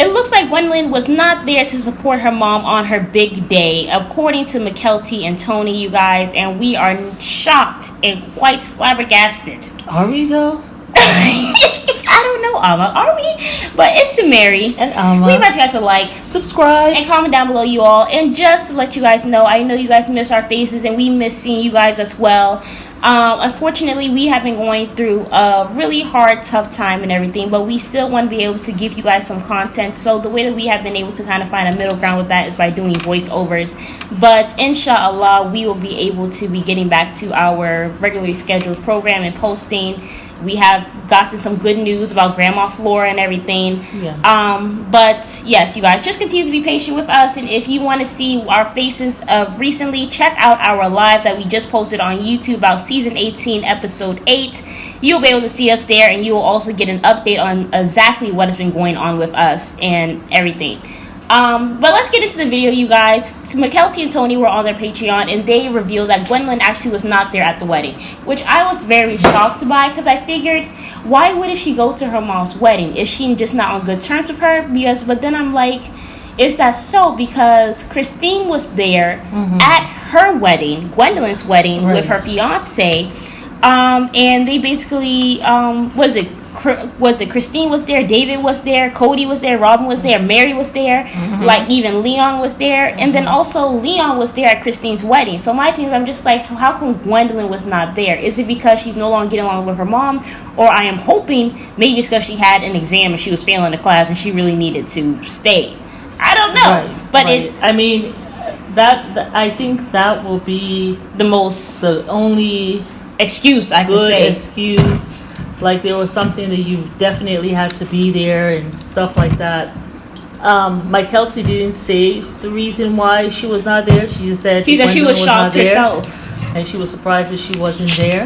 It looks like Gwendelyn was not there to support her mom on her big day, according to McKelty and Tony, you guys, and we are shocked and quite flabbergasted. Are we though? I don't know, Alma. Are we? But it's Mary and Alma. We invite you guys to like, subscribe, and comment down below, you all. And just to let you guys know, I know you guys miss our faces, and we miss seeing you guys as well. Unfortunately, we have been going through a really hard, tough time and everything, but we still want to be able to give you guys some content. So the way that we have been able to kind of find a middle ground with that is by doing voiceovers. But inshallah, we will be able to be getting back to our regularly scheduled program and posting. We have gotten some good news about Grandma Flora and everything. Yeah. But yes, you guys, just continue to be patient with us. And if you want to see our faces of recently, check out our live that we just posted on YouTube about season 18, episode 8. You'll be able to see us there, and you will also get an update on exactly what has been going on with us and everything. But let's get into the video, you guys. McKelty and Tony were on their Patreon, and they revealed that Gwendelyn actually was not there at the wedding, which I was very shocked by, because I figured, why wouldn't she go to her mom's wedding? Is she just not on good terms with her? But then I'm like, is that so? Because Christine was there at her wedding, Gwendolyn's wedding, with her fiance, and they basically, was it Christine was there, David was there, Cody was there, Robin was there, Mary was there, like even Leon was there, and then also Leon was there at Christine's wedding. So my thing is, I'm just like, how come Gwendelyn was not there? Is it because she's no longer getting along with her mom? Or I am hoping maybe it's because she had an exam and she was failing the class and she really needed to stay. I don't know. Right, but right. I mean, that I think that will be the only excuse I could say. Excuse. Like there was something that you definitely had to be there and stuff like that. McKelty didn't say the reason why she was not there. She just said she was shocked herself, and she was surprised that she wasn't there.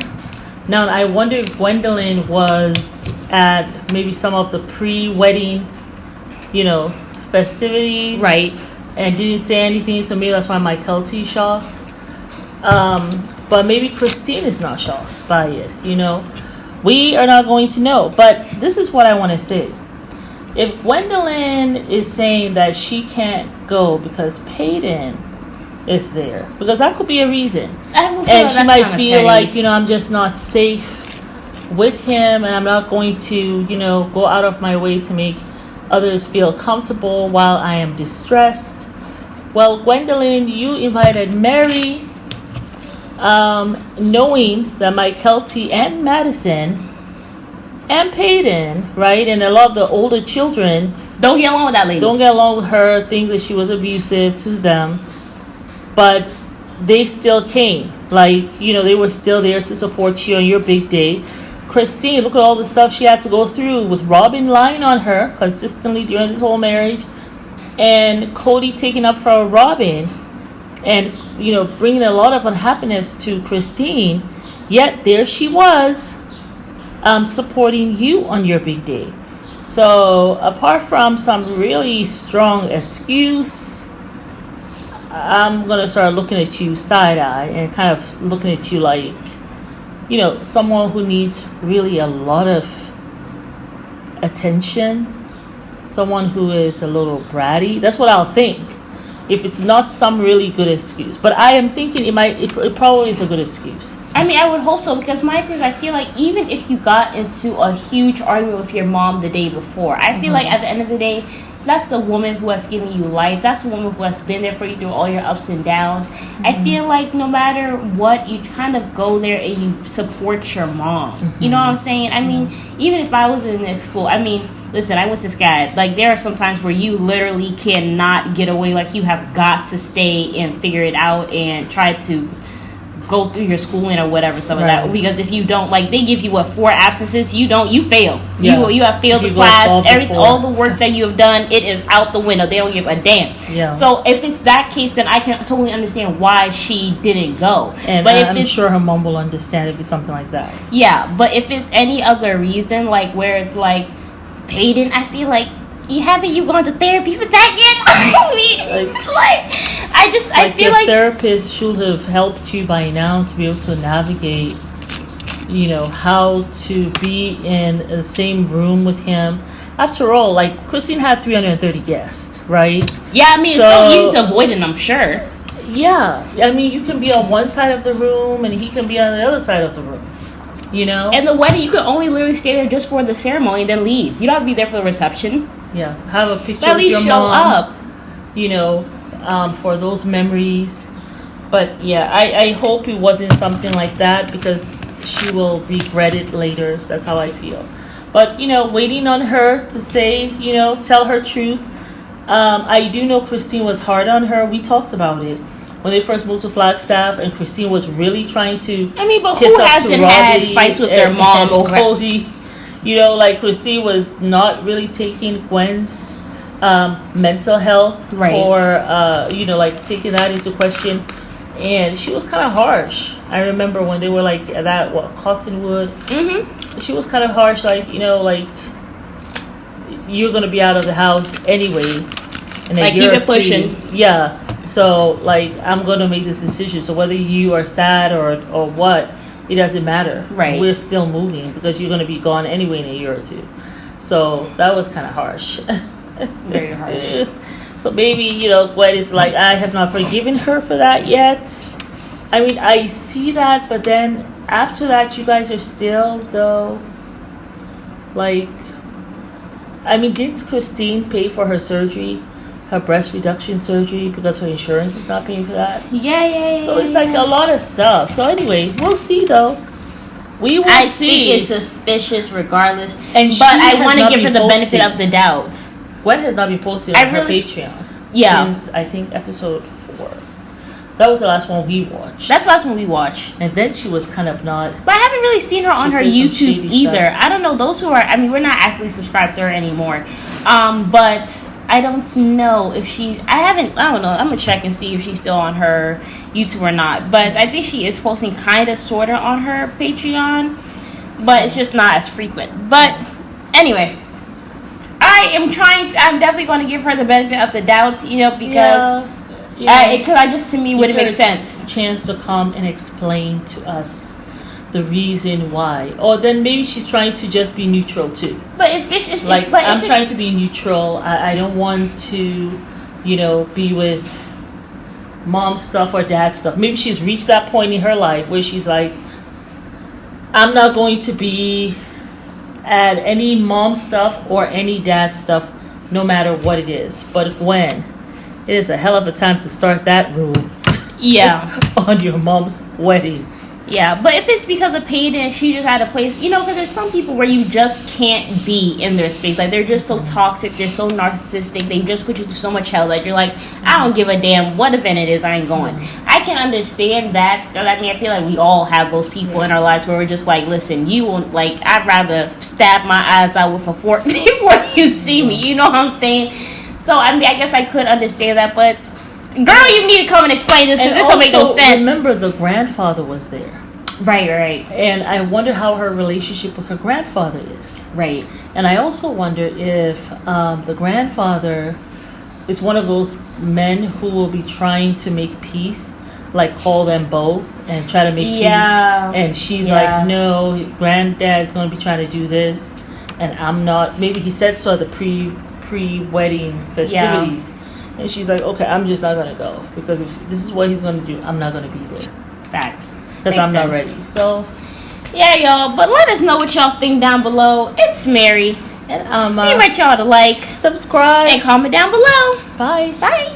Now I wonder if Gwendelyn was at maybe some of the pre-wedding, festivities, right? And didn't say anything. So maybe that's why McKelty shocked. But maybe Christine is not shocked by it. We are not going to know, but this is what I want to say. If Gwendelyn is saying that she can't go because Peyton is there, because that could be a reason, and she might feel like, I'm just not safe with him, and I'm not going to, go out of my way to make others feel comfortable while I am distressed. Well, Gwendelyn, you invited Mary, knowing that McKelty and Madison and Peyton, right, and a lot of the older children don't get along with that lady. Don't get along with her, think that she was abusive to them, but they still came. Like, they were still there to support you on your big day. Christine, look at all the stuff she had to go through with Robin lying on her consistently during this whole marriage, and Cody taking up for Robin, and bringing a lot of unhappiness to Christine. Yet there she was, supporting you on your big day. So apart from some really strong excuse, I'm gonna start looking at you side eye and kind of looking at you like, someone who needs really a lot of attention, someone who is a little bratty. That's what I'll think, if it's not some really good excuse. But I am thinking it probably is a good excuse. I mean, I would hope so, because my thing is, I feel like even if you got into a huge argument with your mom the day before, I feel like at the end of the day, that's the woman who has given you life. That's the woman who has been there for you through all your ups and downs. I feel like no matter what, you kind of go there and you support your mom. You know what I'm saying? I mean, even if I was in this school, listen, I went to SCAD. Like, there are some times where you literally cannot get away. Like, you have got to stay and figure it out and try to go through your schooling or whatever, some of that. Because if you don't, like, they give you 4 absences, you fail. Yeah. You have failed the class. All the work that you have done, it is out the window. They don't give a damn. Yeah. So if it's that case, then I can totally understand why she didn't go. And but I'm sure her mom will understand if it's something like that. Yeah, but if it's any other reason, like where it's like Peyton, I feel like you gone to therapy for that yet? I feel like therapist should have helped you by now to be able to navigate, how to be in the same room with him After all, like, Christine had 330 guests, right? Yeah, I mean, it's so easy to avoid it, I'm sure. Yeah, I mean, you can be on one side of the room and he can be on the other side of the room, you know? And the wedding, you could only literally stay there just for the ceremony and then leave. You don't have to be there for the reception. Yeah, have a picture but at least with your show mom, up. you know, for those memories. But yeah, I hope it wasn't something like that because she will regret it later. That's how I feel. But, you know, waiting on her to say, you know, tell her truth. I do know Christine was hard on her. We talked about it when they first moved to Flagstaff, and Christine was really trying to. I mean, but kiss who up hasn't to had Robbie fights with their mom and over Cody? You know, like Christine was not really taking Gwen's mental health for, you know, like taking that into question. And she was kind of harsh. I remember when they were like at that, Cottonwood. Mm-hmm. She was kind of harsh, like, you know, like, you're going to be out of the house anyway. And like, keep it pushing. Yeah. So, like, I'm going to make this decision. So whether you are sad or what, it doesn't matter. Right. We're still moving because you're going to be gone anyway in a year or two. So that was kind of harsh. Very harsh. So maybe, you know, Gwen is like, I have not forgiven her for that yet. I mean, I see that, but then after that, you guys are still, though, like, I mean, didn't Christine pay for her surgery, her breast reduction surgery, because her insurance is not paying for that? Yeah. So it's like a lot of stuff. So anyway, we'll see, though. We will I see. think it's suspicious regardless. And but I want to give her the benefit of the doubt. Gwen has not been posted on her Patreon since, I think, episode 4. That was the last one we watched. That's the last one we watched. And then she was kind of not... But I haven't really seen her on her YouTube either. I don't know. Those who are... I mean, we're not actively subscribed to her anymore. But I don't know if she... I don't know. I'm going to check and see if she's still on her YouTube or not. But I think she is posting kind of, sort of on her Patreon. But it's just not as frequent. But anyway... I'm definitely going to give her the benefit of the doubt, you know, because to me would it make sense. A chance to come and explain to us the reason why, or then maybe she's trying to just be neutral too. But if it's like, I'm trying to be neutral. I don't want to, you know, be with mom stuff or dad stuff. Maybe she's reached that point in her life where she's like, I'm not going to be at any mom stuff or any dad stuff, no matter what it is. But Gwen, it is a hell of a time to start that room. Yeah. On your mom's wedding. Yeah, but if it's because of Peyton and she just had a place, you know, because there's some people where you just can't be in their space. Like, they're just so toxic, they're so narcissistic, they just put you through so much hell that you're like, I don't give a damn what event it is, I ain't going. I can understand that, because I mean, I feel like we all have those people in our lives where we're just like, listen, you won't, like, I'd rather stab my eyes out with a fork before you see me, you know what I'm saying? So, I mean, I guess I could understand that, but... Girl, you need to come and explain this, because this don't make no sense. Remember, the grandfather was there. Right. And I wonder how her relationship with her grandfather is. Right. And I also wonder if the grandfather is one of those men who will be trying to make peace, like call them both and try to make peace. And she's like, no, granddad's going to be trying to do this. And I'm not. Maybe he said so at the pre-wedding festivities. And she's like, okay, I'm just not going to go. Because if this is what he's going to do, I'm not going to be there. Facts. Because I'm not ready. So, yeah, y'all. But let us know what y'all think down below. It's Mary. And we invite y'all to like, subscribe, and comment down below. Bye. Bye.